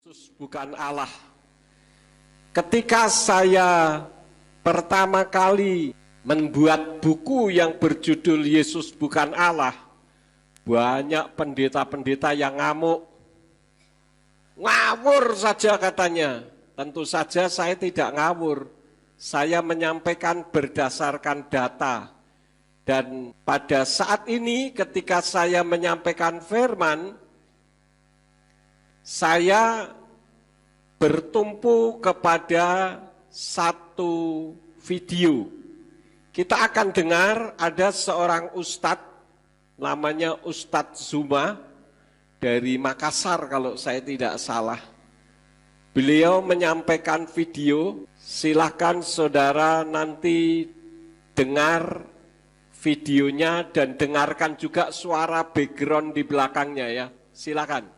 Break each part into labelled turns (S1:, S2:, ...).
S1: Yesus bukan Allah. Ketika saya pertama kali membuat buku yang berjudul Yesus bukan Allah, banyak pendeta-pendeta yang ngamuk. Ngawur saja katanya. Tentu saja saya tidak ngawur. Saya menyampaikan berdasarkan data. Dan pada saat ini ketika saya menyampaikan firman, saya bertumpu kepada satu video. Kita akan dengar ada seorang ustadz, namanya Ustadz Zuma, dari Makassar kalau saya tidak salah. Beliau menyampaikan video, silahkan saudara nanti dengar videonya dan dengarkan juga suara background di belakangnya ya, silakan.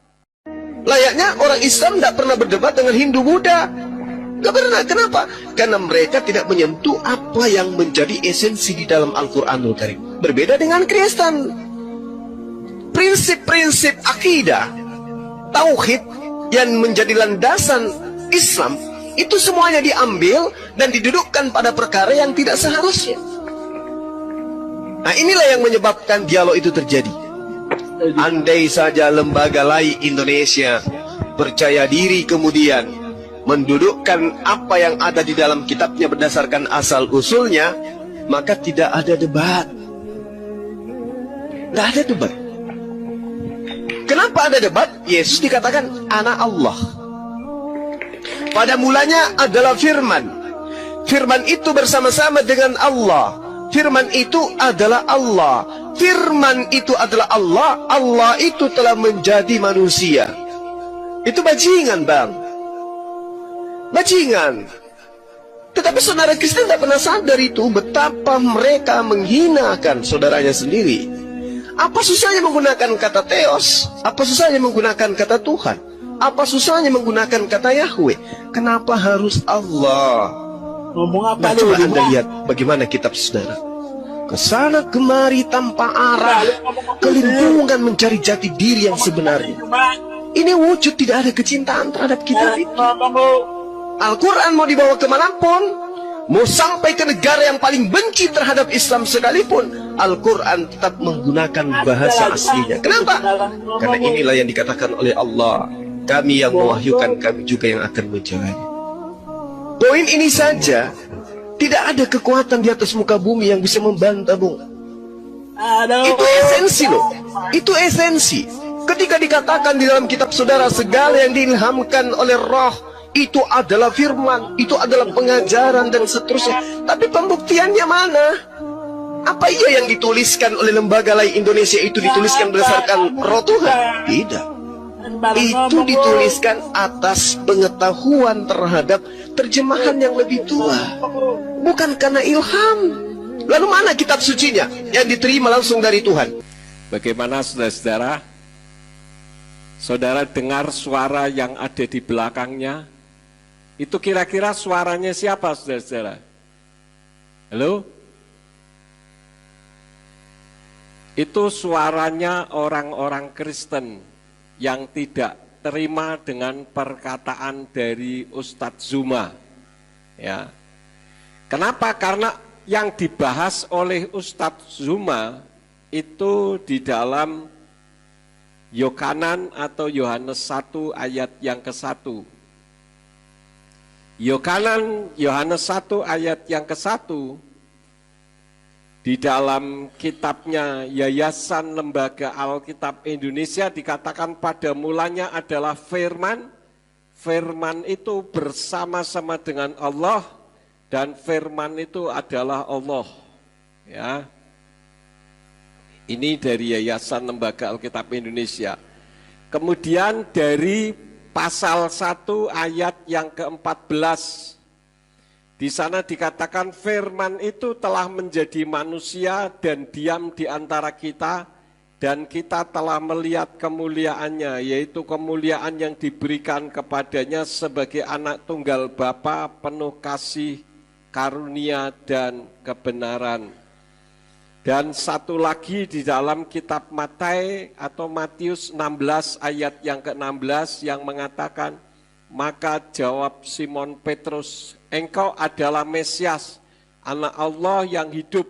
S2: Layaknya orang Islam tidak pernah berdebat dengan Hindu Buddha. Tidak pernah. Kenapa? Karena mereka tidak menyentuh apa yang menjadi esensi di dalam Al-Quranul Karim. Berbeda dengan Kristen. Prinsip-prinsip akidah, tauhid yang menjadi landasan Islam, itu semuanya diambil dan didudukkan pada perkara yang tidak seharusnya. Nah, inilah yang menyebabkan dialog itu terjadi. Andai saja lembaga lain Indonesia percaya diri kemudian mendudukkan apa yang ada di dalam kitabnya berdasarkan asal-usulnya, maka tidak ada debat. Tidak ada debat. Kenapa ada debat? Yesus dikatakan anak Allah. Pada mulanya adalah firman. Firman itu bersama-sama dengan Allah. Firman itu adalah Allah. Firman itu adalah Allah. Allah itu telah menjadi manusia. Itu bajingan, Bang. Bajingan. Tetapi saudara Kristen tidak pernah sadar itu, betapa mereka menghinakan saudaranya sendiri. Apa susahnya menggunakan kata Theos? Apa susahnya menggunakan kata Tuhan? Apa susahnya menggunakan kata Yahweh? Kenapa harus Allah? Nah, coba Anda lihat bagaimana kitab saudara. Kesana kemari tanpa arah, kelimpungan mencari jati diri yang sebenarnya. Ini wujud tidak ada kecintaan terhadap kitab itu. Al-Quran mau dibawa kemanapun, mau sampai ke negara yang paling benci terhadap Islam sekalipun, Al-Quran tetap menggunakan bahasa aslinya. Kenapa? Karena inilah yang dikatakan oleh Allah, kami yang mewahyukan, kami juga yang akan menjaganya. Poin ini saja, tidak ada kekuatan di atas muka bumi yang bisa membantah, Bung. Itu esensi loh. Itu esensi. Ketika dikatakan di dalam kitab saudara, segala yang diilhamkan oleh roh, itu adalah firman, itu adalah pengajaran dan seterusnya. Tapi pembuktiannya mana? Apa iya yang dituliskan oleh lembaga lain Indonesia itu dituliskan berdasarkan roh Tuhan? Tidak. Itu dituliskan atas pengetahuan terhadap terjemahan yang lebih tua, bukan karena ilham. Lalu mana kitab sucinya yang diterima langsung dari Tuhan?
S1: Bagaimana saudara-saudara? Saudara dengar suara yang ada di belakangnya? Itu kira-kira suaranya siapa saudara-saudara? Halo? Itu suaranya orang-orang Kristen yang tidak terima dengan perkataan dari Ustadz Zuma. Ya. Kenapa? Karena yang dibahas oleh Ustadz Zuma itu di dalam Yohanan atau Yohanes 1 ayat yang ke-1. Yohanes 1 ayat yang ke-1 di dalam kitabnya Yayasan Lembaga Alkitab Indonesia dikatakan pada mulanya adalah firman. Firman itu bersama-sama dengan Allah dan firman itu adalah Allah. Ya. Ini dari Yayasan Lembaga Alkitab Indonesia. Kemudian dari pasal 1 ayat yang ke-14. Di sana dikatakan firman itu telah menjadi manusia dan diam di antara kita, dan kita telah melihat kemuliaannya, yaitu kemuliaan yang diberikan kepadanya sebagai anak tunggal Bapa, penuh kasih, karunia, dan kebenaran. Dan satu lagi di dalam kitab Matius 16 ayat yang ke-16 yang mengatakan, Maka jawab Simon Petrus, engkau adalah Mesias, anak Allah yang hidup.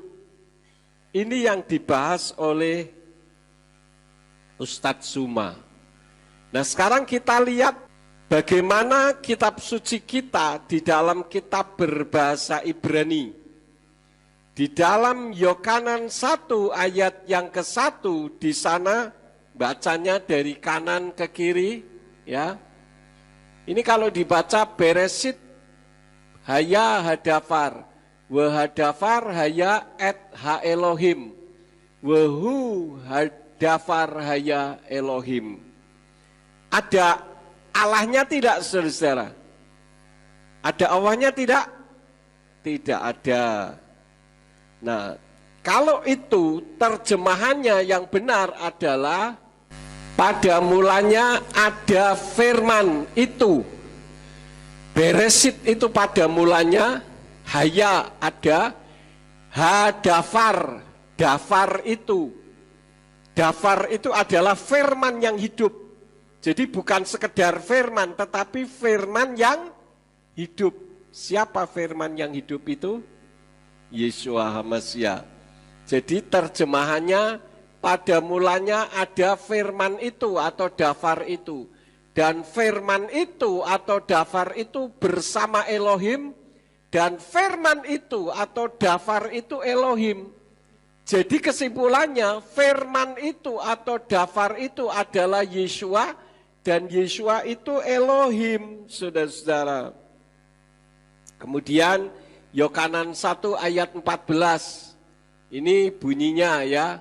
S1: Ini yang dibahas oleh Ustadz Zuma. Nah sekarang kita lihat bagaimana kitab suci kita di dalam kitab berbahasa Ibrani. Di dalam Yohanan 1 ayat yang ke-1 di sana bacanya dari kanan ke kiri ya. Ini kalau dibaca Beresit haya hadafar, wa hadafar haya et ha Elohim, wa hu hadafar haya Elohim. Ada Allahnya tidak, saudara? Ada Allahnya tidak? Tidak ada. Nah, kalau itu terjemahannya yang benar adalah pada mulanya ada firman itu. Beresit itu pada mulanya, haya ada, hadafar, dafar itu. Dafar itu adalah firman yang hidup. Jadi bukan sekedar firman, tetapi firman yang hidup. Siapa firman yang hidup itu? Yeshua HaMashiach. Jadi terjemahannya pada mulanya ada firman itu atau dafar itu. Dan firman itu atau dafar itu bersama Elohim. Dan firman itu atau dafar itu Elohim. Jadi kesimpulannya firman itu atau dafar itu adalah Yeshua. Dan Yeshua itu Elohim, saudara-saudara. Kemudian Yohanan 1 ayat 14. Ini bunyinya ya.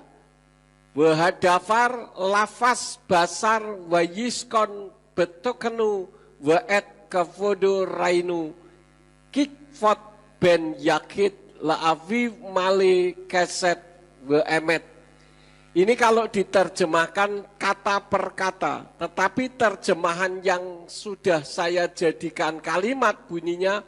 S1: Wahadafar lafaz basar wa yiskon betokenu wa et kavodo rainu kikfot ben yakit la aviv male keset wa emet. Ini kalau diterjemahkan kata per kata, tetapi terjemahan yang sudah saya jadikan kalimat bunyinya,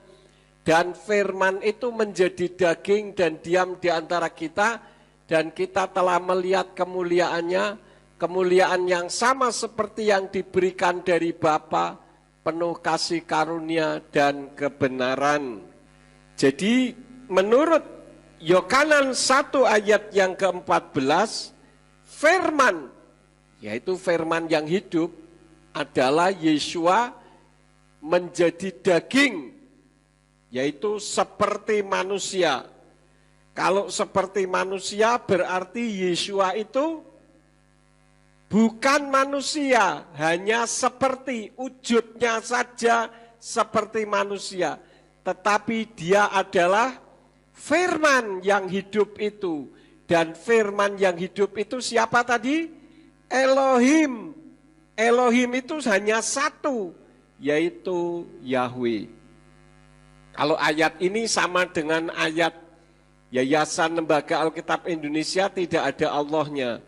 S1: dan firman itu menjadi daging dan diam di antara kita, dan kita telah melihat kemuliaannya, kemuliaan yang sama seperti yang diberikan dari Bapa, penuh kasih karunia dan kebenaran. Jadi menurut Yohanan 1 ayat yang ke-14, firman, yaitu firman yang hidup, adalah Yeshua menjadi daging, yaitu seperti manusia. Kalau seperti manusia berarti Yeshua itu bukan manusia, hanya seperti wujudnya saja seperti manusia. Tetapi dia adalah firman yang hidup itu. Dan firman yang hidup itu siapa tadi? Elohim. Elohim itu hanya satu, yaitu Yahweh. Kalau ayat ini sama dengan ayat Yayasan Lembaga Alkitab Indonesia, tidak ada Allahnya.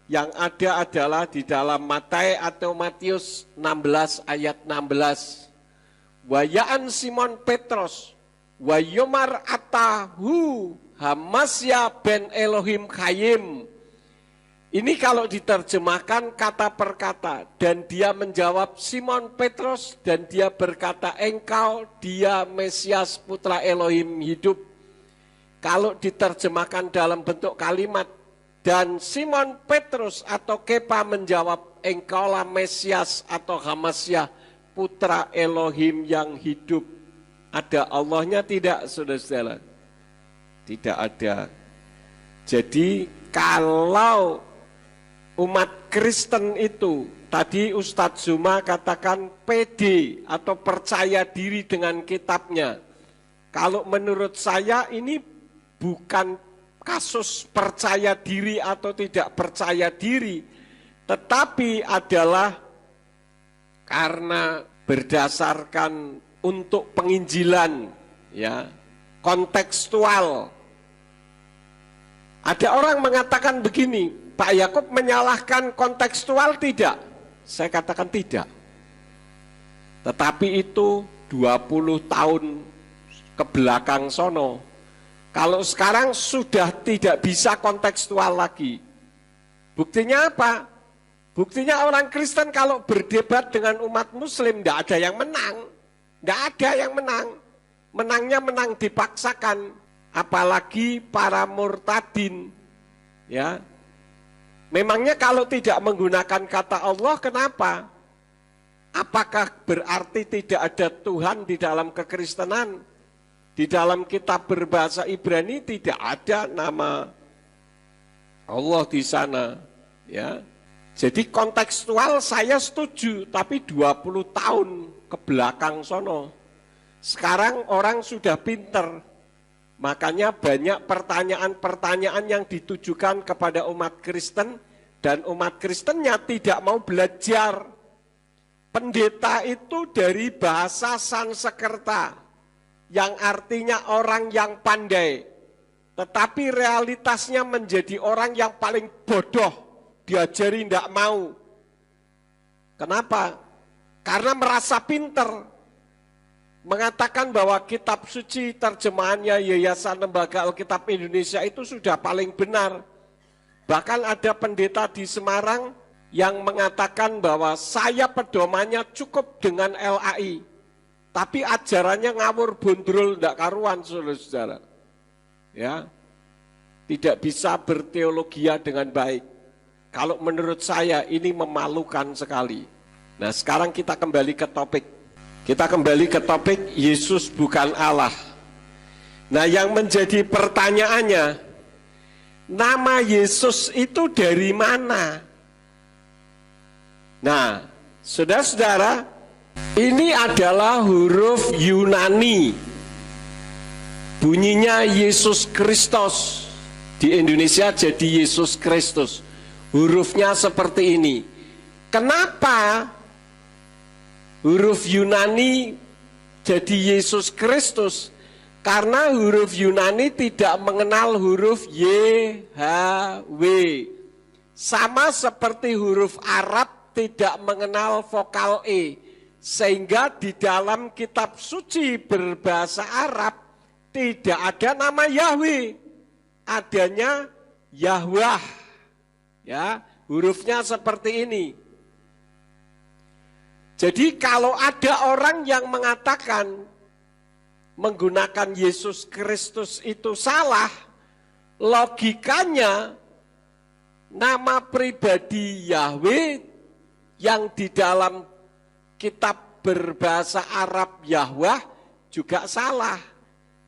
S1: Yang ada adalah di dalam Matius 16 ayat 16. Wayaan Simon Petrus, wayomar atahu Hamasya ben Elohim Kayim. Ini kalau diterjemahkan kata per kata. Dan dia menjawab Simon Petrus, dan dia berkata, engkau dia Mesias putra Elohim hidup. Kalau diterjemahkan dalam bentuk kalimat, dan Simon Petrus atau Kepa menjawab, engkaulah Mesias atau Hamasya putra Elohim yang hidup. Ada Allahnya tidak, saudara-saudara? Tidak ada. Jadi kalau umat Kristen itu, tadi Ustadz Zuma katakan pede atau percaya diri dengan kitabnya. Kalau menurut saya ini bukan kasus percaya diri atau tidak percaya diri, tetapi adalah karena berdasarkan untuk penginjilan, ya, kontekstual. Ada orang mengatakan begini, Pak Yakub menyalahkan kontekstual, tidak? Saya katakan tidak. Tetapi itu 20 tahun ke belakang sono. Kalau sekarang sudah tidak bisa kontekstual lagi. Buktinya apa? Buktinya orang Kristen kalau berdebat dengan umat Muslim, tidak ada yang menang. Tidak ada yang menang. Menangnya menang dipaksakan. Apalagi para murtadin. Ya. Memangnya kalau tidak menggunakan kata Allah, kenapa? Apakah berarti tidak ada Tuhan di dalam kekristenan? Di dalam kitab berbahasa Ibrani tidak ada nama Allah di sana. Ya. Jadi kontekstual saya setuju, tapi 20 tahun ke belakang sono. Sekarang orang sudah pinter, makanya banyak pertanyaan-pertanyaan yang ditujukan kepada umat Kristen, dan umat Kristennya tidak mau belajar. Pendeta itu dari bahasa Sanskerta, yang artinya orang yang pandai, tetapi realitasnya menjadi orang yang paling bodoh, diajari tidak mau. Kenapa? Karena merasa pinter, mengatakan bahwa kitab suci terjemahannya Yayasan Lembaga Alkitab Indonesia itu sudah paling benar. Bahkan ada pendeta di Semarang yang mengatakan bahwa saya pedomannya cukup dengan LAI. Tapi ajarannya ngawur bondrol tidak karuan, saudara-saudara. Ya, tidak bisa berteologia dengan baik. Kalau menurut saya ini memalukan sekali. Nah, sekarang kita kembali ke topik. Kita kembali ke topik Yesus bukan Allah. Nah, yang menjadi pertanyaannya, nama Yesus itu dari mana? Nah, saudara-saudara, ini adalah huruf Yunani. Bunyinya Yesus Kristus. Di Indonesia jadi Yesus Kristus. Hurufnya seperti ini. Kenapa huruf Yunani jadi Yesus Kristus? Karena huruf Yunani tidak mengenal huruf YHW. Sama seperti huruf Arab tidak mengenal vokal E. Sehingga di dalam kitab suci berbahasa Arab tidak ada nama Yahweh, adanya Yahwah. Ya, hurufnya seperti ini. Jadi kalau ada orang yang mengatakan menggunakan Yesus Kristus itu salah, logikanya nama pribadi Yahweh yang di dalam kitab berbahasa Arab Yahwah juga salah.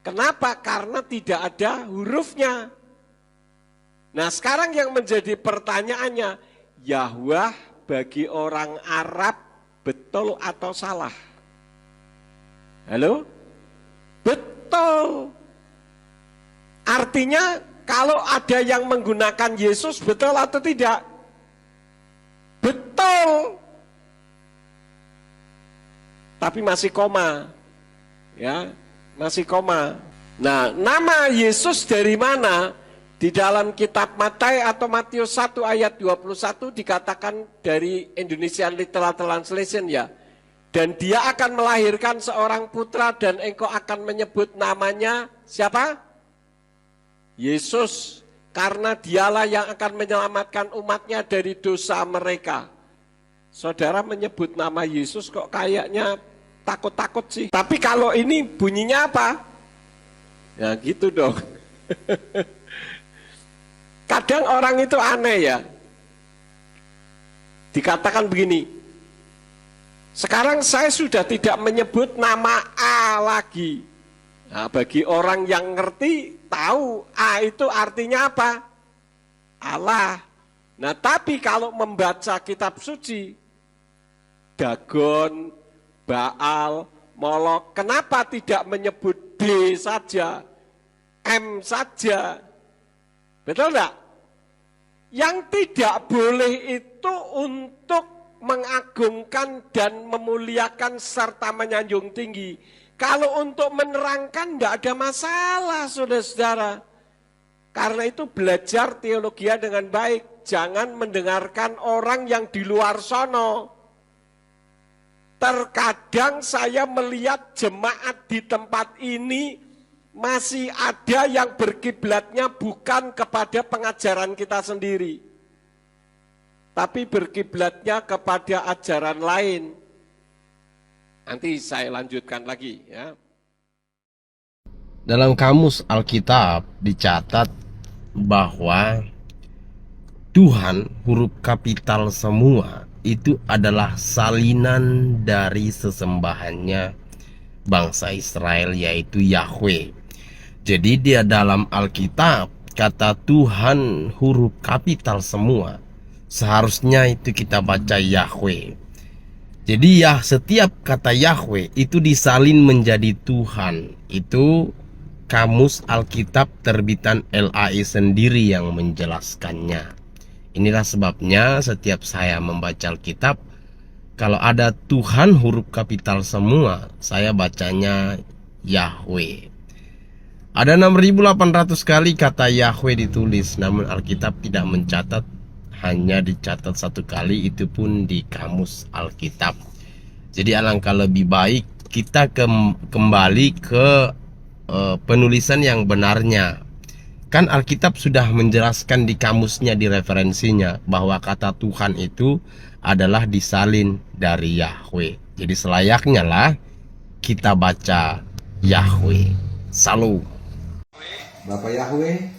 S1: Kenapa? Karena tidak ada hurufnya. Nah, sekarang yang menjadi pertanyaannya, Yahwah bagi orang Arab betul atau salah? Halo? Betul. Artinya kalau ada yang menggunakan Yesus betul atau tidak? Betul. Tapi masih koma, ya, masih koma. Nah, nama Yesus dari mana? Di dalam kitab Matius atau Matius 1 ayat 21 dikatakan dari Indonesian Literal Translation ya. Dan dia akan melahirkan seorang putra dan engkau akan menyebut namanya siapa? Yesus. Karena dialah yang akan menyelamatkan umatnya dari dosa mereka. Saudara menyebut nama Yesus kok kayaknya takut-takut sih. Tapi kalau ini bunyinya apa? Ya gitu dong. Kadang orang itu aneh ya. Dikatakan begini, sekarang saya sudah tidak menyebut nama A lagi. Nah, bagi orang yang ngerti, tahu A itu artinya apa? Allah. Nah, tapi kalau membaca kitab suci, Dagon, Baal, Molok, kenapa tidak menyebut D saja, M saja? Betul enggak? Yang tidak boleh itu untuk mengagungkan dan memuliakan serta menyanjung tinggi. Kalau untuk menerangkan tidak ada masalah, saudara-saudara. Karena itu belajar teologi dengan baik. Jangan mendengarkan orang yang di luar sono. Terkadang saya melihat jemaat di tempat ini masih ada yang berkiblatnya bukan kepada pengajaran kita sendiri. tapi berkiblatnya kepada ajaran lain. Nanti saya lanjutkan lagi ya.
S3: Dalam kamus Alkitab dicatat bahwa Tuhan huruf kapital semua itu adalah salinan dari sesembahannya bangsa Israel, yaitu Yahweh. Jadi dia dalam Alkitab kata Tuhan huruf kapital semua, seharusnya itu kita baca Yahweh. Jadi ya, setiap kata Yahweh itu disalin menjadi Tuhan. Itu kamus Alkitab terbitan LAI sendiri yang menjelaskannya. Inilah sebabnya setiap saya membaca Alkitab, kalau ada Tuhan huruf kapital semua, saya bacanya Yahweh. Ada 6.800 kali kata Yahweh ditulis, namun Alkitab tidak mencatat, hanya dicatat satu kali, itu pun di kamus Alkitab. Jadi alangkah lebih baik kita kembali ke penulisan yang benarnya. Kan Alkitab sudah menjelaskan di kamusnya, di referensinya, bahwa kata Tuhan itu adalah disalin dari Yahweh. Jadi selayaknya lah kita baca Yahweh. Salam.
S4: Bapak Yahweh,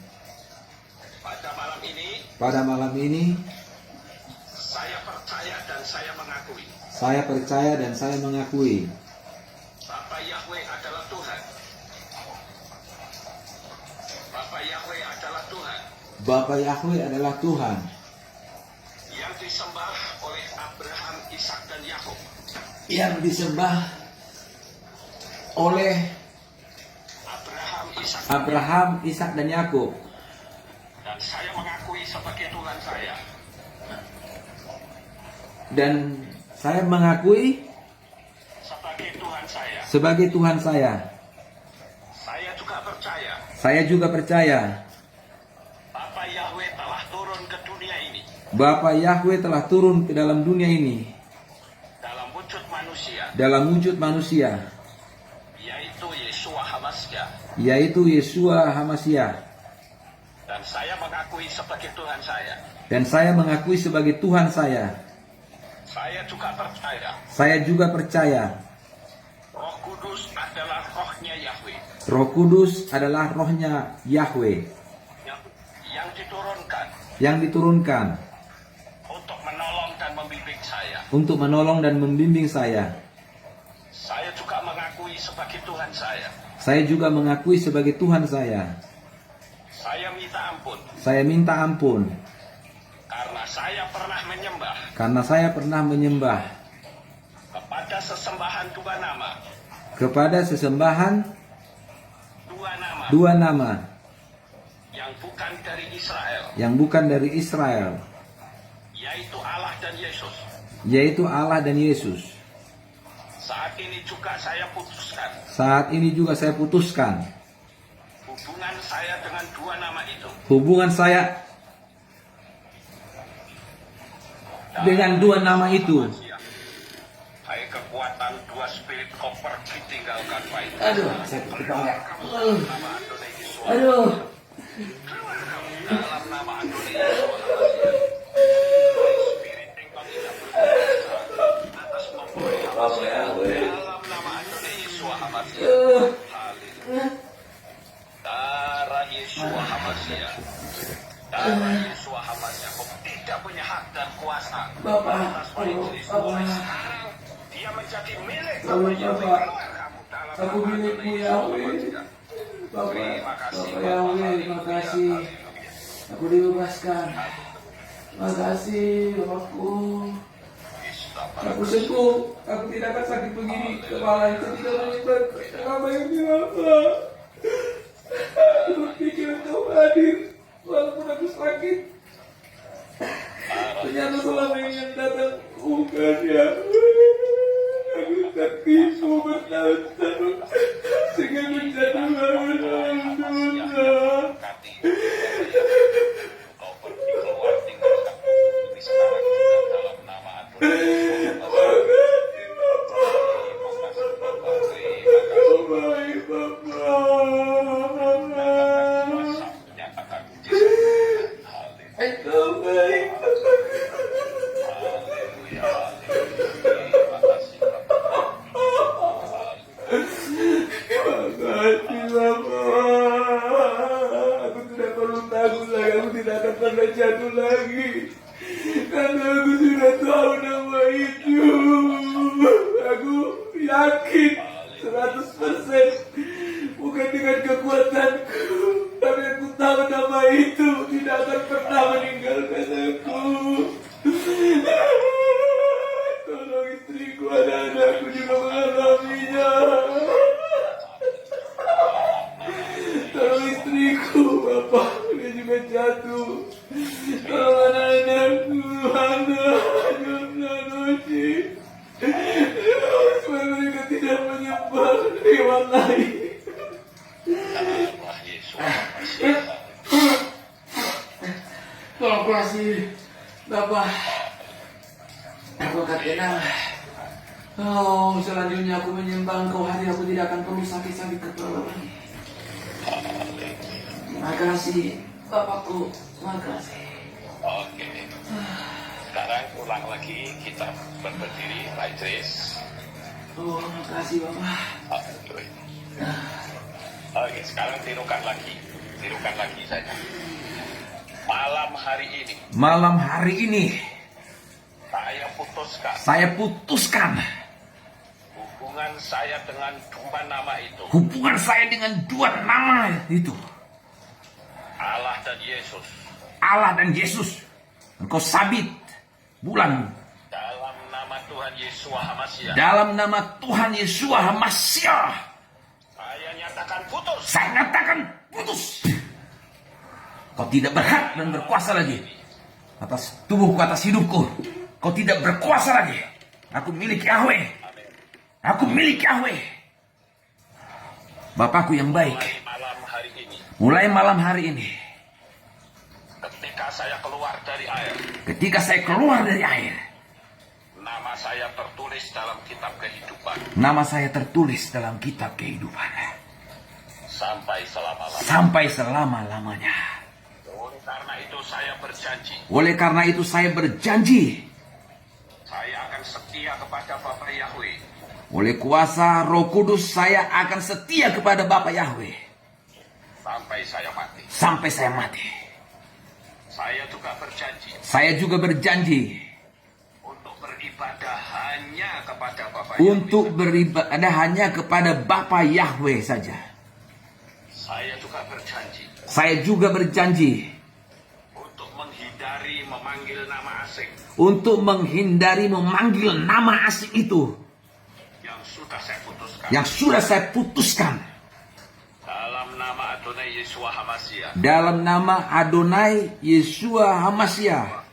S4: pada malam ini saya percaya dan saya mengakui Bapak Yahweh adalah Tuhan. Bapak Yahweh adalah Tuhan
S5: yang disembah oleh Abraham, Ishak dan Yakub.
S4: yang disembah oleh Abraham, Ishak dan Yakub.
S5: Dan saya mengakui sebagai Tuhan saya.
S4: Dan saya mengakui
S5: Sebagai Tuhan saya.
S4: sebagai Tuhan saya.
S5: Saya juga percaya.
S4: Saya juga percaya
S5: Bapak Yahweh telah turun ke dunia ini.
S4: Bapak Yahweh telah turun ke dalam dunia ini
S5: Dalam wujud manusia.
S4: dalam wujud manusia,
S5: Yaitu Yeshua Hamasya.
S4: yaitu Yeshua Hamasya.
S5: Dan saya mengakui sebagai Tuhan saya.
S4: Dan saya mengakui sebagai Tuhan saya.
S5: Saya juga percaya.
S4: Saya juga percaya
S5: Roh Kudus adalah rohnya Yahweh.
S4: Roh Kudus adalah rohnya Yahweh
S5: yang diturunkan
S4: yang diturunkan
S5: untuk menolong dan membimbing saya.
S4: Saya
S5: Saya juga mengakui sebagai Tuhan saya.
S4: Saya juga mengakui sebagai Tuhan saya.
S5: Saya minta ampun
S4: Saya minta ampun
S5: karena saya pernah menyembah
S4: karena saya pernah menyembah
S5: kepada sesembahan
S4: kepada sesembahan
S5: dua nama
S4: dua nama
S5: yang bukan dari Israel,
S4: yang bukan dari Israel,
S5: yaitu Allah dan Yesus.
S4: yaitu Allah dan Yesus.
S5: Saat ini juga saya putuskan
S4: Saat ini juga saya putuskan
S5: hubungan saya dengan dua nama itu.
S4: hubungan saya dengan dua nama itu.
S5: Hai kekuatan dua spirit koper ditinggalkan baik.
S4: Aduh, sakit kepala.
S5: Nama Adonai Yesus.
S4: Aduh.
S5: Dalam nama Adonai Yesus. Spirit engkau tidak berkuasa atas memperoleh dalam nama Adonai Yesus Hamasya. Haleluya. Darah Yesus Hamasya. Darah Yesus Hamasya. Kau tidak punya hak dan kuasa atas majelis. Mulai sekarang dia menjadi milik Bapak Yahweh. Keluar kamu dalam
S4: Aku
S5: nama
S4: milikmu,
S5: Adonai
S4: Yahweh.
S5: Yesus. Terima kasih
S4: Bapak Yahweh, terima kasih. Aku dibebaskan. Terima kasih, Bapakku. Aku sembuh. Aku tidak akan sakit begini. Kepala itu tidak menyebar. Apa yang Bapak? Aku berpikir Engkau hadir walaupun aku sakit. Ternyata selama ini yang datang bukan ya. Aku tertipu bertahun-tahun sehingga menjadi lawan dosa.
S5: Kau pergi keluar tinggalkan bumi sekarang juga dalam nama Adonai.
S4: Oh baik Bapak. Engkau baik. Makasih Bapak. Aku tidak perlu takut lagi. Aku tidak akan pernah jatuh lagi. Karena aku sudah tahu nama itu. Aku yakin 100%. Bukan dengan kekuatanku. Tapi aku tahu nama itu tidak akan pernah meninggalkan aku. Tolong istriku, anak-anakku juga mengalaminya. Tolong istriku, Bapak, dia juga jatuh. Tolong anak-anakku, anak-anakku, supaya mereka tidak menyembah hewan lain. Tolong kasih, Bapak. Aku akan tenang. Oh, selanjutnya aku menyembah Engkau, hari aku tidak akan perlu sakit-sakit kepala lagi. Terima kasih, Bapakku. Terima kasih.
S5: Oke. Sekarang ulang lagi, kita berdiri, right raise.
S4: Oh, terima kasih, Bapak.
S5: Oke, sekarang tirukan lagi saja. Malam hari ini saya putuskan hubungan saya dengan dua nama itu. Allah dan Yesus. Engkau sabit bulan dalam nama Tuhan Yesus Hamasyah. Saya nyatakan putus. Kau tidak berhak dan berkuasa lagi atas tubuhku, atas hidupku. Kau tidak berkuasa lagi. Aku milik Yahweh. Bapakku yang baik. Mulai malam hari ini. Ketika saya keluar dari air. Nama saya tertulis dalam kitab kehidupan. Sampai selama-lamanya. Oleh karena itu saya berjanji. Saya akan setia kepada Bapa Yahweh. Oleh kuasa Roh Kudus saya akan setia kepada Bapa Yahweh. Sampai saya mati. Saya juga berjanji. Untuk beribadah hanya kepada Bapa Yahweh saja. Saya juga berjanji. Untuk menghindari memanggil nama asing itu. Yang sudah saya putuskan. Dalam nama Adonai Yeshua Hamashiach.